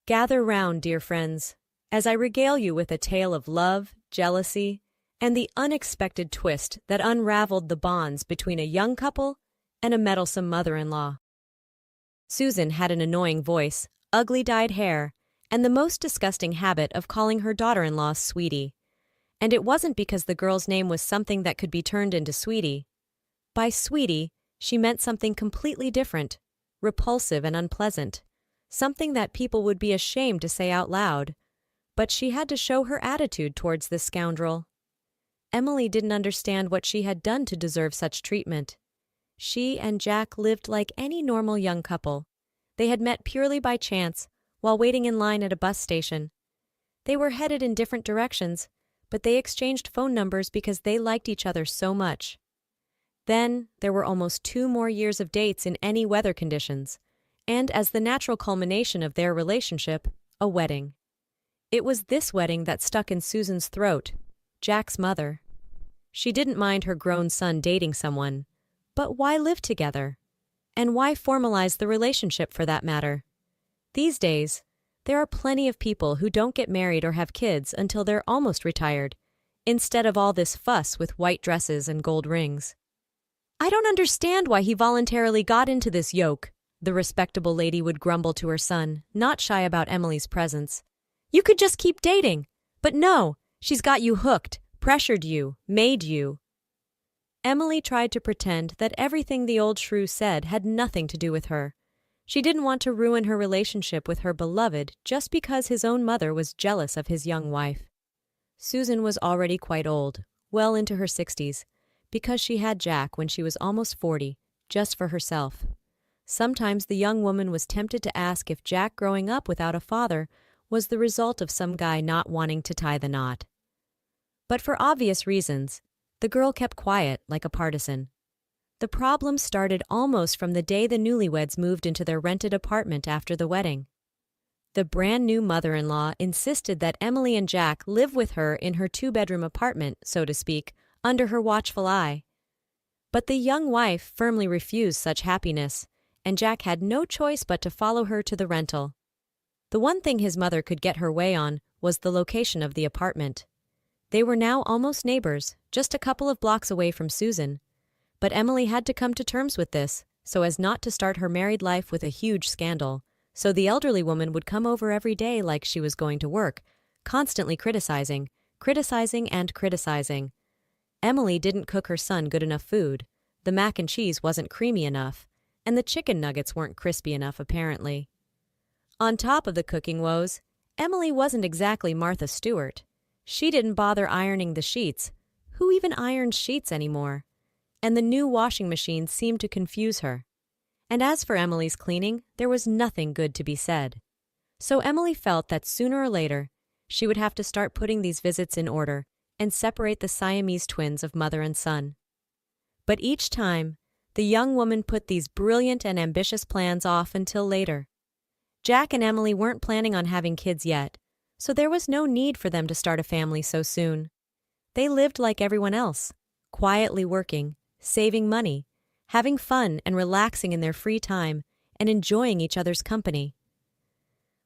Gather round, dear friends, as I regale you with a tale of love, jealousy, and the unexpected twist that unraveled the bonds between a young couple and a meddlesome mother-in-law. Susan had an annoying voice, ugly dyed hair, and the most disgusting habit of calling her daughter-in-law Sweetie. And it wasn't because the girl's name was something that could be turned into Sweetie. By Sweetie, she meant something completely different, repulsive and unpleasant, something that people would be ashamed to say out loud. But she had to show her attitude towards this scoundrel. Emily didn't understand what she had done to deserve such treatment. She and Jack lived like any normal young couple. They had met purely by chance, while waiting in line at a bus station. They were headed in different directions, but they exchanged phone numbers because they liked each other so much. Then, there were almost 2 more years of dates in any weather conditions, and as the natural culmination of their relationship, a wedding. It was this wedding that stuck in Susan's throat, Jack's mother. She didn't mind her grown son dating someone, but why live together? And why formalize the relationship for that matter? These days, there are plenty of people who don't get married or have kids until they're almost retired, instead of all this fuss with white dresses and gold rings. "I don't understand why he voluntarily got into this yoke," the respectable lady would grumble to her son, not shy about Emily's presence. "You could just keep dating. But no, she's got you hooked, pressured you, made you." Emily tried to pretend that everything the old shrew said had nothing to do with her. She didn't want to ruin her relationship with her beloved just because his own mother was jealous of his young wife. Susan was already quite old, well into her 60s, because she had Jack when she was almost 40, just for herself. Sometimes the young woman was tempted to ask if Jack growing up without a father was the result of some guy not wanting to tie the knot. But for obvious reasons, the girl kept quiet like a partisan. The problem started almost from the day the newlyweds moved into their rented apartment after the wedding. The brand-new mother-in-law insisted that Emily and Jack live with her in her 2-bedroom apartment, so to speak, under her watchful eye. But the young wife firmly refused such happiness, and Jack had no choice but to follow her to the rental. The one thing his mother could get her way on was the location of the apartment. They were now almost neighbors, just a couple of blocks away from Susan. But Emily had to come to terms with this, so as not to start her married life with a huge scandal. So the elderly woman would come over every day like she was going to work, constantly criticizing and criticizing. Emily didn't cook her son good enough food, the mac and cheese wasn't creamy enough, and the chicken nuggets weren't crispy enough apparently. On top of the cooking woes, Emily wasn't exactly Martha Stewart. She didn't bother ironing the sheets. Who even irons sheets anymore? And the new washing machine seemed to confuse her. And as for Emily's cleaning, there was nothing good to be said. So Emily felt that sooner or later, she would have to start putting these visits in order and separate the Siamese twins of mother and son. But each time, the young woman put these brilliant and ambitious plans off until later. Jack and Emily weren't planning on having kids yet, so there was no need for them to start a family so soon. They lived like everyone else, quietly working, saving money, having fun and relaxing in their free time, and enjoying each other's company.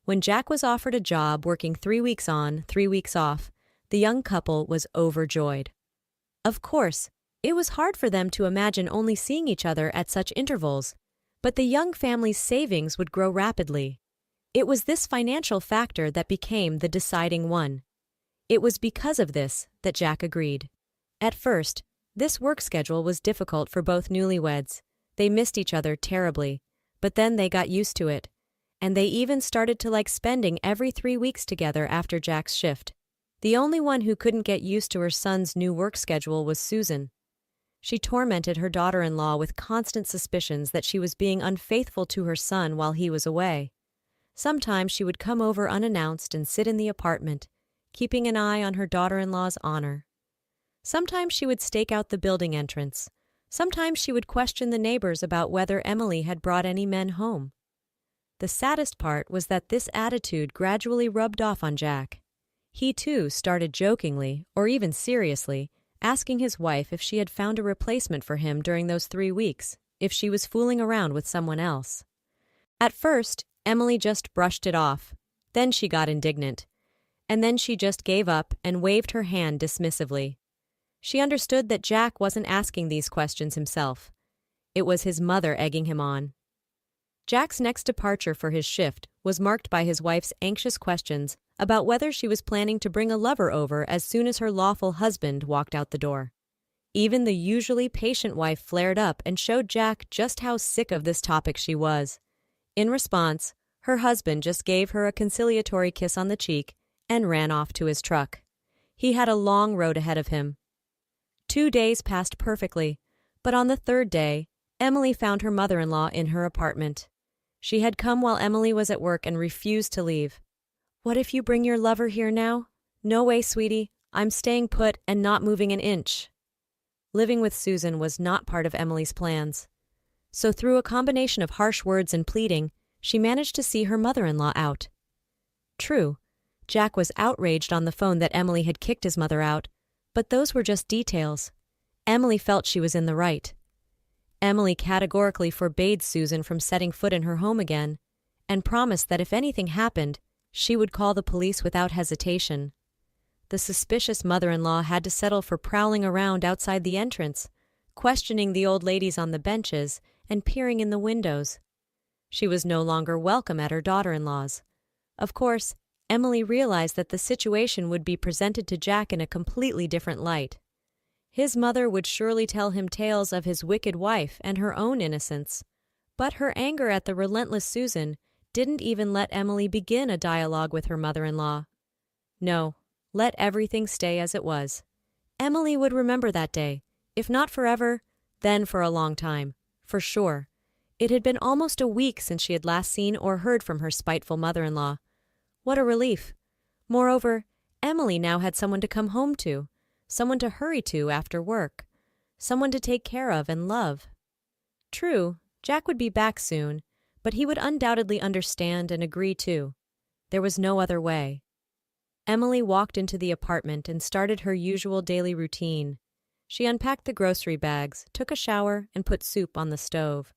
When Jack was offered a job working 3 weeks on, 3 weeks off, the young couple was overjoyed. Of course, it was hard for them to imagine only seeing each other at such intervals, but the young family's savings would grow rapidly. It was this financial factor that became the deciding one. It was because of this that Jack agreed. At first, this work schedule was difficult for both newlyweds. They missed each other terribly, but then they got used to it, and they even started to like spending every 3 weeks together after Jack's shift. The only one who couldn't get used to her son's new work schedule was Susan. She tormented her daughter-in-law with constant suspicions that she was being unfaithful to her son while he was away. Sometimes she would come over unannounced and sit in the apartment, keeping an eye on her daughter-in-law's honor. Sometimes she would stake out the building entrance. Sometimes she would question the neighbors about whether Emily had brought any men home. The saddest part was that this attitude gradually rubbed off on Jack. He too started jokingly, or even seriously, asking his wife if she had found a replacement for him during those 3 weeks, if she was fooling around with someone else. At first, Emily just brushed it off. Then she got indignant. And then she just gave up and waved her hand dismissively. She understood that Jack wasn't asking these questions himself. It was his mother egging him on. Jack's next departure for his shift was marked by his wife's anxious questions about whether she was planning to bring a lover over as soon as her lawful husband walked out the door. Even the usually patient wife flared up and showed Jack just how sick of this topic she was. In response, her husband just gave her a conciliatory kiss on the cheek and ran off to his truck. He had a long road ahead of him. 2 days passed perfectly, but on the third day, Emily found her mother-in-law in her apartment. She had come while Emily was at work and refused to leave. "What if you bring your lover here now?" "No way, sweetie. I'm staying put and not moving an inch." Living with Susan was not part of Emily's plans. So through a combination of harsh words and pleading, she managed to see her mother-in-law out. True, Jack was outraged on the phone that Emily had kicked his mother out, but those were just details. Emily felt she was in the right. Emily categorically forbade Susan from setting foot in her home again, and promised that if anything happened, she would call the police without hesitation. The suspicious mother-in-law had to settle for prowling around outside the entrance, questioning the old ladies on the benches and peering in the windows. She was no longer welcome at her daughter-in-law's. Of course, Emily realized that the situation would be presented to Jack in a completely different light. His mother would surely tell him tales of his wicked wife and her own innocence. But her anger at the relentless Susan didn't even let Emily begin a dialogue with her mother-in-law. No, let everything stay as it was. Emily would remember that day, if not forever, then for a long time, for sure. It had been almost a week since she had last seen or heard from her spiteful mother-in-law. What a relief. Moreover, Emily now had someone to come home to, someone to hurry to after work, someone to take care of and love. True, Jack would be back soon, but he would undoubtedly understand and agree too. There was no other way. Emily walked into the apartment and started her usual daily routine. She unpacked the grocery bags, took a shower, and put soup on the stove.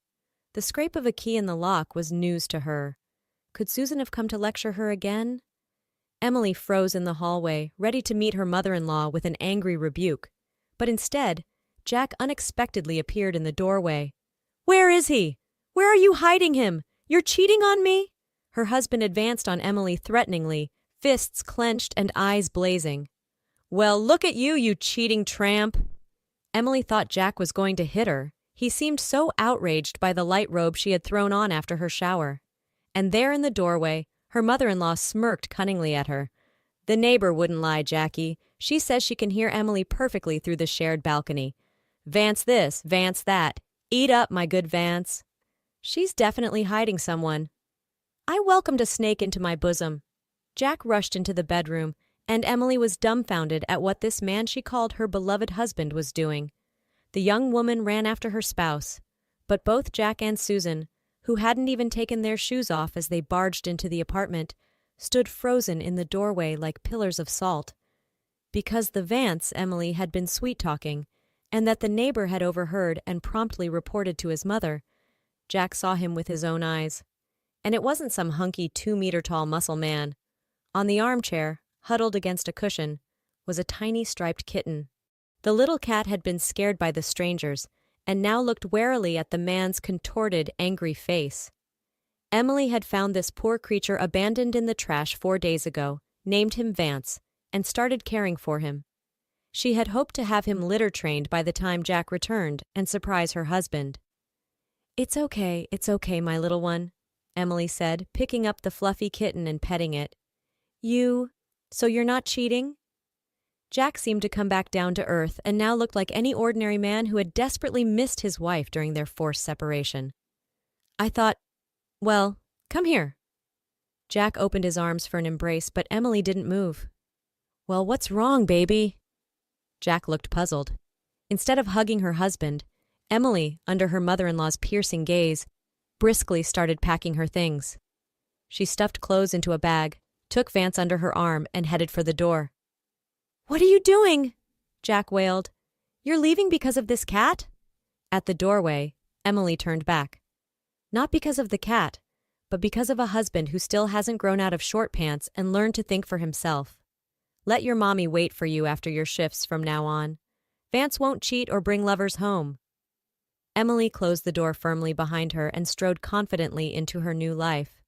The scrape of a key in the lock was news to her. Could Susan have come to lecture her again? Emily froze in the hallway, ready to meet her mother-in-law with an angry rebuke. But instead, Jack unexpectedly appeared in the doorway. "Where is he? Where are you hiding him? You're cheating on me?" Her husband advanced on Emily threateningly, fists clenched and eyes blazing. "Well, look at you, you cheating tramp!" Emily thought Jack was going to hit her. He seemed so outraged by the light robe she had thrown on after her shower. And there in the doorway, her mother-in-law smirked cunningly at her. "The neighbor wouldn't lie, Jackie. She says she can hear Emily perfectly through the shared balcony. Vance this, Vance that. Eat up, my good Vance." "She's definitely hiding someone." I welcomed a snake into my bosom. Jack rushed into the bedroom, and Emily was dumbfounded at what this man she called her beloved husband was doing. The young woman ran after her spouse, but both Jack and Susan, who hadn't even taken their shoes off as they barged into the apartment, stood frozen in the doorway like pillars of salt. Because the Vance Emily had been sweet-talking, and that the neighbor had overheard and promptly reported to his mother, Jack saw him with his own eyes. And it wasn't some hunky 2-meter-tall muscle man. On the armchair, huddled against a cushion, was a tiny striped kitten. The little cat had been scared by the strangers, and now looked warily at the man's contorted, angry face. Emily had found this poor creature abandoned in the trash 4 days ago, named him Vance, and started caring for him. She had hoped to have him litter-trained by the time Jack returned and surprise her husband. It's okay, my little one," Emily said, picking up the fluffy kitten and petting it. So you're not cheating?" Jack seemed to come back down to earth and now looked like any ordinary man who had desperately missed his wife during their forced separation. "I thought, well, come here." Jack opened his arms for an embrace, but Emily didn't move. "Well, what's wrong, baby?" Jack looked puzzled. Instead of hugging her husband, Emily, under her mother-in-law's piercing gaze, briskly started packing her things. She stuffed clothes into a bag, took Vance under her arm, and headed for the door. "What are you doing?" Jack wailed. "You're leaving because of this cat?" At the doorway, Emily turned back. Not because of the cat, but because of a husband who still hasn't grown out of short pants and learned to think for himself. Let your mommy wait for you after your shifts from now on. Vance won't cheat or bring lovers home. Emily closed the door firmly behind her and strode confidently into her new life.